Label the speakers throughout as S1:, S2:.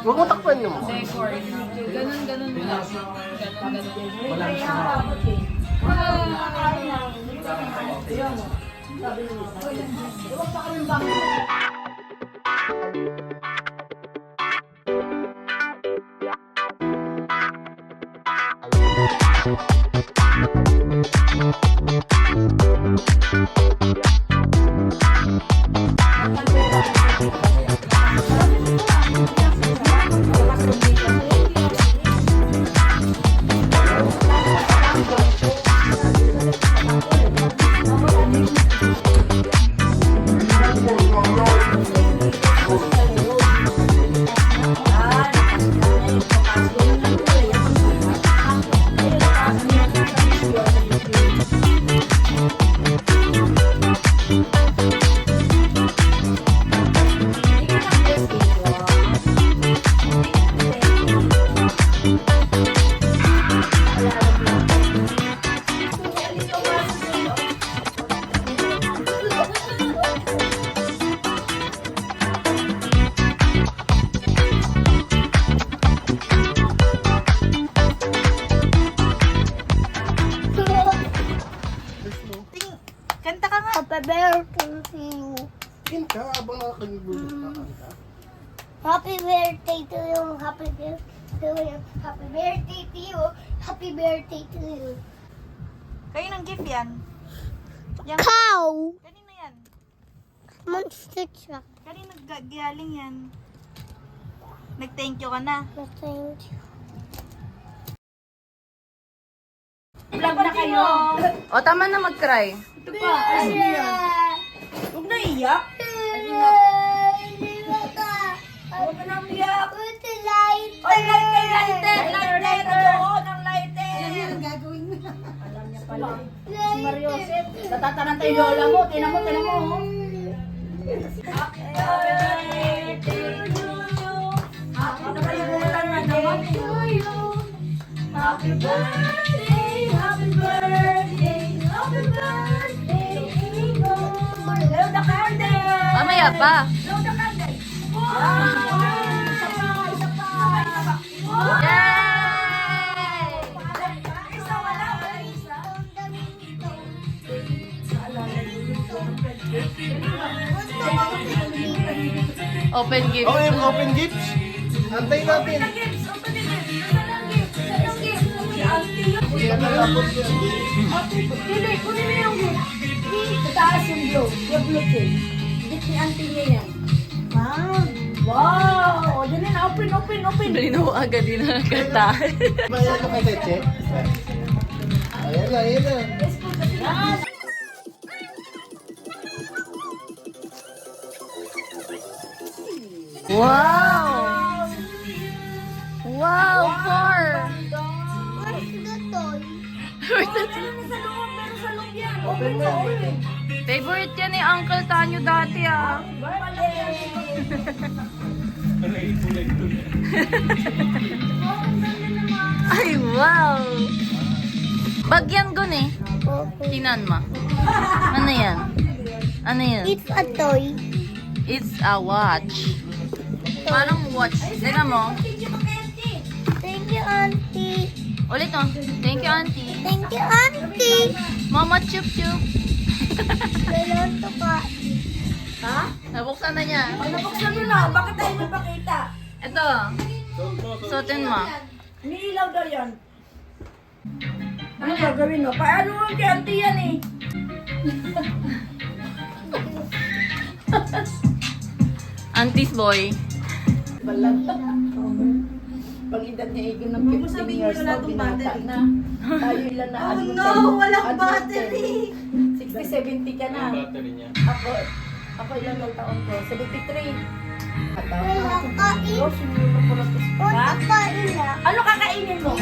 S1: Huwag mo takpan yung mukha.
S2: Decor. Ganun lang. Ganun.
S3: Kanta ka nga.
S4: Happy birthday to you.
S1: Kin ka, abang nakakagulog ka kanta.
S4: Happy birthday to you. Happy birthday to you. Happy birthday to you. Happy birthday to you.
S3: Kayo ng gift yan. Yan.
S4: Cow.
S3: Kanina yan.
S4: Monster truck.
S3: Kanina galing yan. Nag-thank you ka na.
S4: Thank you.
S3: Vlog na kayo.
S2: O, tama na mag-cry.
S3: Ito pa. Huwag na iyak. Huwag ka nang iyak. Oy, lighter. Doon ang lighter. Alam niya pala. Si Mario Joseph. Natatanan tayo lola mo. Tinan mo. Happy birthday to you. Nakalimutan na naman. Happy birthday. Happy birthday. Happy birthday. Blow the candle.
S2: Mamaya pa.
S3: Blow the candle. Wow! Isa pa.
S2: Yay!
S3: Isa, wala isa.
S2: Open gift.
S1: Okay, yung open gifts. Antayin natin.
S3: Kunin mo yung gift. Sa taas yung blue. Yung blue pin. Gift ni auntie niya yan. Wow! O, dyan na. Open.
S2: Malinaw agad din na kanta.
S1: Bayan mo kay Teche. Ayan na.
S2: Wow! Wow, four!
S4: Where's the toy?
S3: Meron sa loob yan. Open mo.
S2: Favorite yan ni Uncle Tanyo dati ah. Ay, wow! Bagyan gun eh. Tinan mo. Ano yan? Ano yan?
S4: It's a toy.
S2: It's a watch. Parang watch. Tignan mo.
S4: Thank you, Auntie.
S2: Ulit oh. Thank you, auntie.
S4: Thank you, Auntie.
S2: Mama chup chup.
S4: Meron to ka.
S3: Ha?
S2: Nabuksan na niya.
S3: Pag nabuksan mo na, bakit tayo nagpakita?
S2: Ito. Suotin mo.
S3: Nilaw daw yan. Ano gagawin mo? Paano mo kay auntie yan eh?
S2: Auntie's boy.
S5: Pag edad niya igin ng 15 years old, binata na. Tayo ilan na
S3: Oh
S5: adult
S3: no,
S5: na-
S3: walang
S5: adult
S3: battery.
S5: 60, 70 ka na. Ako ilan ng taon ko? 73.
S4: Wala ka
S5: Diyos, hindi mo po natis.
S4: Wala ka ina.
S3: Ano kakainin mo?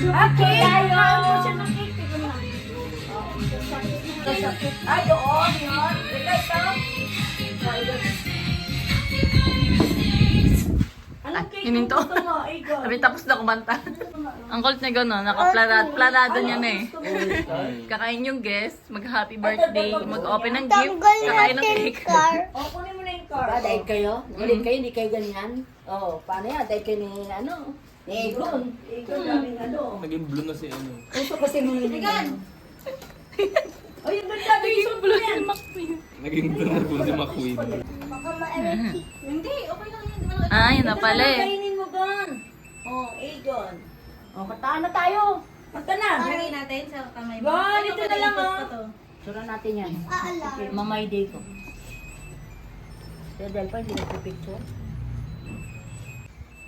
S4: Okay.
S3: Tayo! Ano siya ng cake? Tignan mo. Ay, doon, yun. Ito. Anong cake
S2: Hininto.
S3: ang gusto mo? Igor?
S2: Sabi tapos na kumanta. Ang cult niya gano'n, nakaplanado niya na eh. Kakain yung guest, mag-happy birthday, mag-open ng gift,
S4: Tanggal
S2: kakain ng
S4: natin
S2: cake.
S4: car.
S3: O, kunin mo na yung
S5: Sa Dahil kayo? Ulit kayo, hindi kayo ganyan? Oo, paano yan? Dahil kayo ni, ni Egon. Egon namin
S6: Naging blue na si ano.
S5: Gusto ko si Egon. Ay, yung ganda, naging blue yan.
S6: Naging blue na po si McQueen.
S4: Baka ma-electric.
S3: Hindi, okay lang yan. Di ba lang-
S2: Ah, yun na pala eh.
S5: Kainin mo, Gon. Oh, Egon. Oh, kataan na tayo. Magka na.
S3: Lagay natin sa kamay mo.
S5: Gon, ito na lang,
S3: Ikot
S5: oh.
S3: pa to.
S5: Sura natin yan.
S4: Aalarm.
S5: Mamay day ko. Kaya dahil pa, hindi nagpipicture.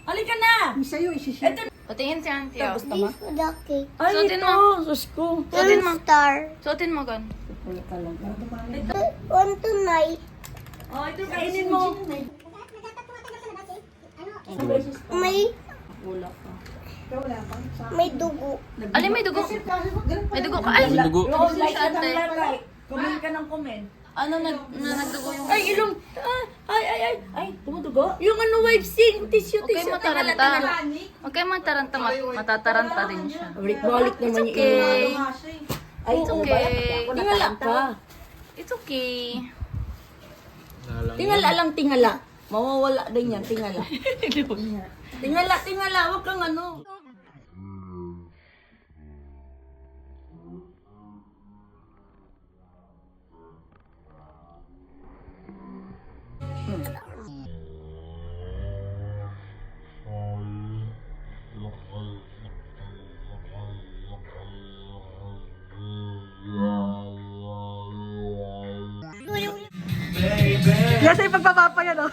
S5: Halika na! Ito na.
S2: Patingin si Auntie. Oh.
S5: Gusto mo?
S4: This is the cake.
S5: Ay,
S2: Suotin
S5: ito.
S2: mo.
S5: Sus ko.
S2: Suotin mo.
S4: Star.
S2: Suotin mo, Gon.
S4: One tonight.
S5: Oh, ito kainin mo.
S4: May,
S5: Wala pa.
S4: may dugo.
S2: Alin, may dugo. May dugo ka. Ay,
S6: May dugo.
S5: Yung like
S2: Si
S5: at
S2: ate.
S5: ang like. Comment ka ng comment.
S2: ano nagdugo yung...
S5: Ay, ilong. Ay, tumudugo? Yung ano, wife scene. Tissue,
S2: Okay,
S5: tissue.
S2: mataranta. Okay, mataranta. Matataranta rin siya.
S5: Balik naman yung
S2: Okay.
S5: Ay,
S2: It's
S5: oo,
S2: okay.
S5: ba't ako
S2: Tingala
S5: nataranta?
S2: It's okay.
S5: Tingala lang, tingala. Mawawala din yan, tingala. Tingala, wag kang ano.
S7: Yan sa ipagpapapa yan, oh.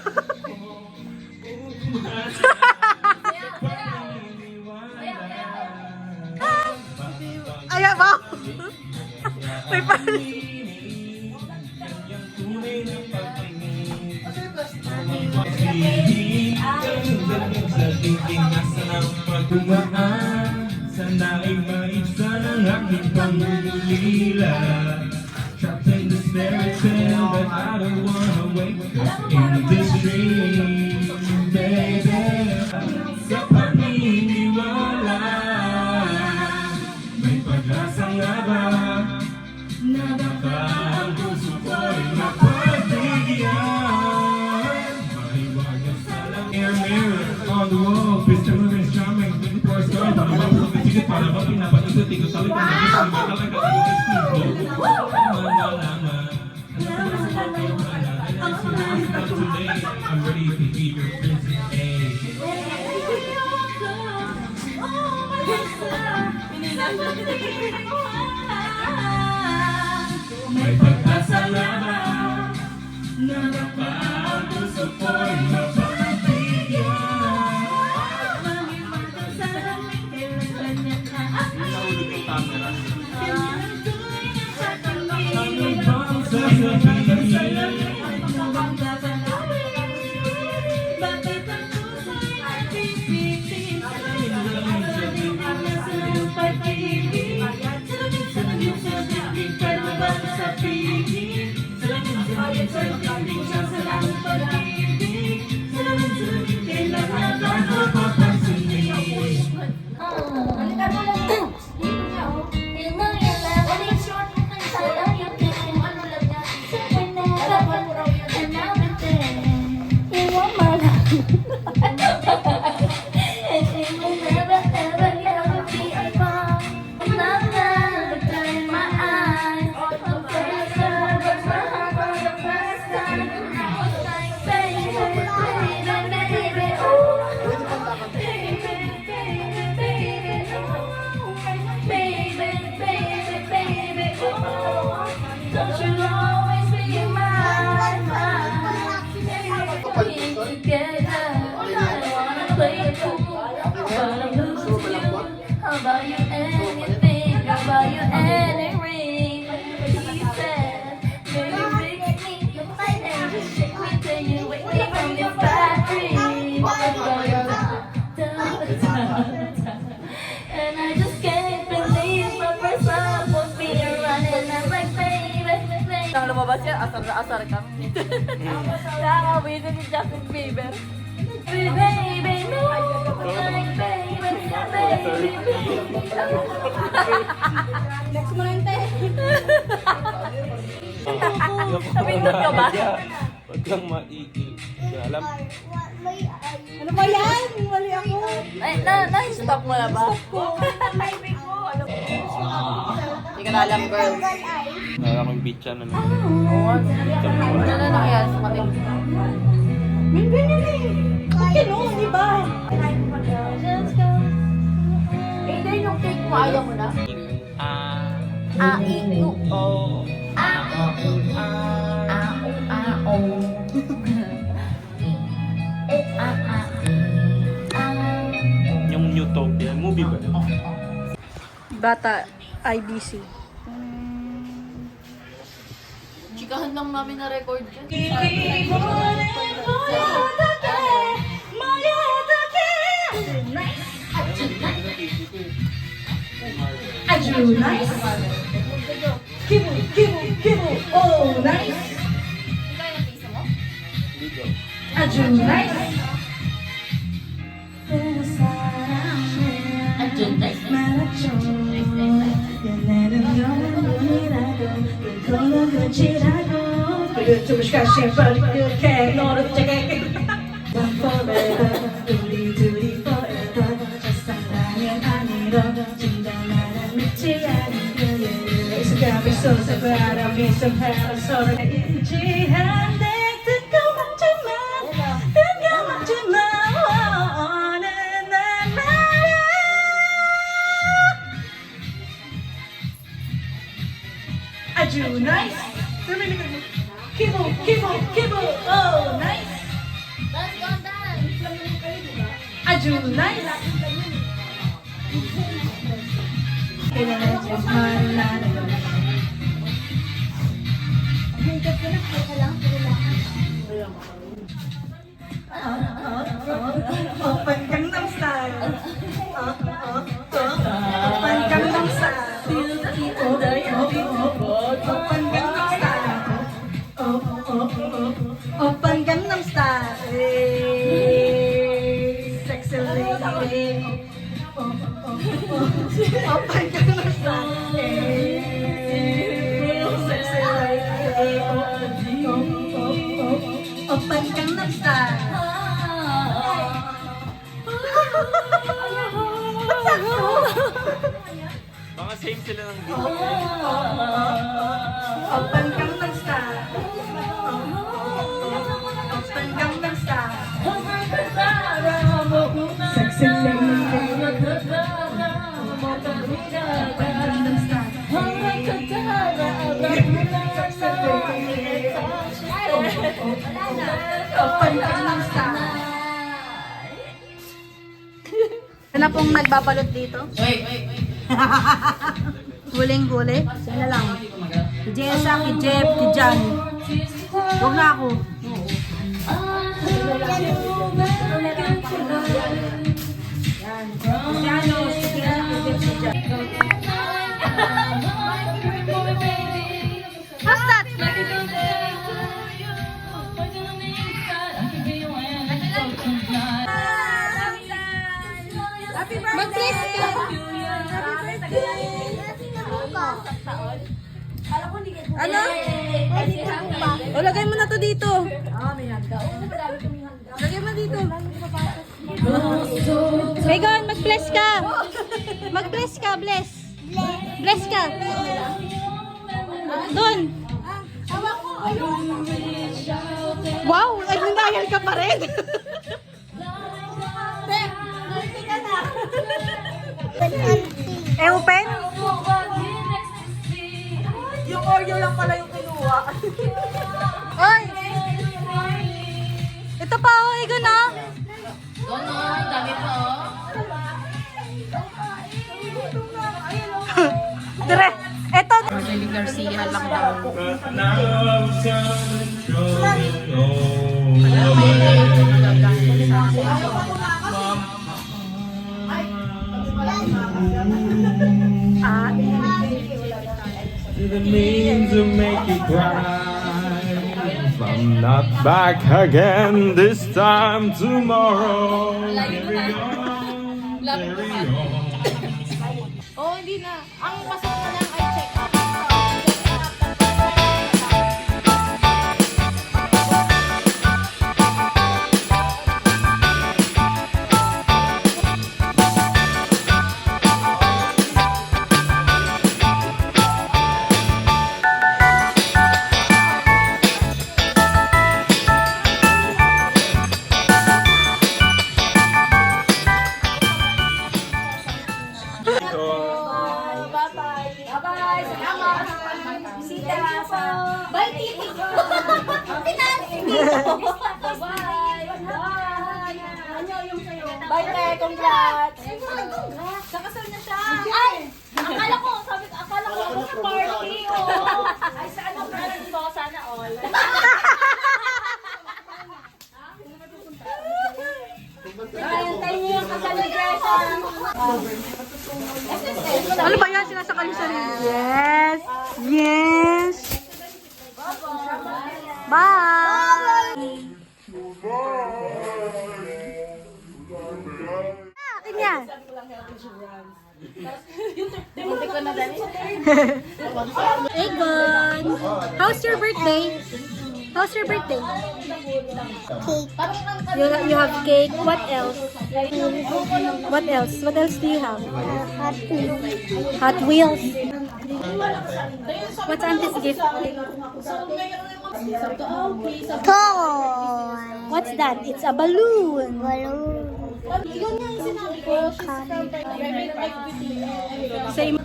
S7: Ayan ba? May pan.
S8: Sana ay maisa ng aking pangulila. Trapped in this fairy tale, but I don't wanna wake up in this dream, baby. Sa paniniwala, may pag-asa nga ba na baka ang puso ko'y mapagbigyan? Mahiwagas na lang mirror on the wall, picture moving charming, 24 stars, pag-ibig para ba pinapatututin ko sa likod ng isang makalaga ko I'm ready to be your princess. May pag-asa na ba na baka ang puso ko'y mapapabigyan? Ano bang sasabihin?
S3: Don't you always be mine, together. I wanna play it cool, but I'm losing you. I'll buy you anything, I'll buy you any ring. He said, baby, pick me up and just shake me till you wake me from your bad dream. And I just can't believe my first love was being running. I'm like, baby, baby.
S2: Nang lumabas yan, asar na asar kami. Nakakawitin ni Justin Bieber.
S3: Baby, no, like baby, Next mo lang, te.
S2: Napindot ka ba?
S6: Huwag kang maigil. Alam,
S4: May
S3: Ano ba yan? Mali ako.
S2: Na-stop mo na ba?
S3: Timing mo. Alam mo.
S2: Hindi ka na alam, girl.
S6: nalala ko yung beach na
S2: Oo, ano na nangyari sa kapit?
S3: Ganyan eh. Ba't gano'n, di ba? Eh, dahil yung cake mo, ayaw mo na?
S2: A-I-U-O.
S6: Yung Utopia, movie ba?
S7: Bata, IBC.
S2: Chikahan lang namin na record dyan.
S3: Aju, nice. Kibu, oh, nice. Aju, nice. Teruskan berdeket, nurut cekek. One forever, 우리 forever. 사랑은 아니로 진정한 믿지 않는 익숙함이 쏟아 바람이 쏟아 서로 인지한데 뜨거웠지만 뜨거웠지만 어느 날 말야 아주 nice. Kibo, oh nice. 아주 nice. 그녀는 정말 나는 Open Gangnam Style. Open Gangnam Style. Open Gangnam Style. Open Gangnam Style. Sexy lady. Open Gangnam Style. Sexy lady. Open Gangnam Style.
S6: Mga same sila ng video.
S3: Open Gangnam Style. Open Gangnam Style. Sexy lady. Open Gangnam Style. Sexy lady. Open Gangnam Style.
S7: Ano na pong nagbabalot dito? Huling-huli?
S3: Sino lang? Si Jessa, si Jeff, si Jan. Huwag na ako. Si ano, si Jessa, si Jeff, si Jan.
S7: What's that?
S3: Mag-bless ka!
S7: Ano? O, lagay mo na to dito. Lagay mo dito. Megan, mag-bless ka. Mag-bless ka, bless. Bless ka. Doon. Wow, nag-denial ka pa rin. Open?
S3: Yung Oreo lang pala yung kinuha.
S7: Oy! Ito pa, oh, Egon, ah.
S2: Doon o, dami pa o.
S7: Dire, ito.
S2: Marjorie Garcia lang daw.
S8: But now I'm controlling all the means to make you cry. If I'm not back again this time tomorrow. Carry on, carry on.
S2: Oo, hindi na. Ang pasok na lang ay check up.
S3: Bye, Te. Congrats. Kakasal na siya. Ay! Akala ko sa party. Ay, sa ano ba? Sana all. Tayo niyo yung kasal ni Jessa.
S7: Ano ba yan? Sinasakal yung sarili. Yes! Yes! Bye! Akin yan. Egon! How's your birthday? How's your birthday?
S4: Cake.
S7: You have cake. What else? What else? What else do you have?
S4: Happy.
S7: Hot Wheels. What's Auntie's gift?
S4: Toy.
S7: What's that? It's a balloon.
S4: Balloon.
S7: Same.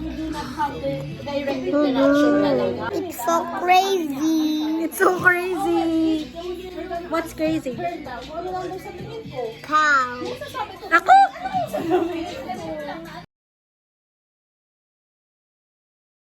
S4: It's so crazy.
S7: It's so crazy. What's crazy?
S4: Cow.
S7: Ako?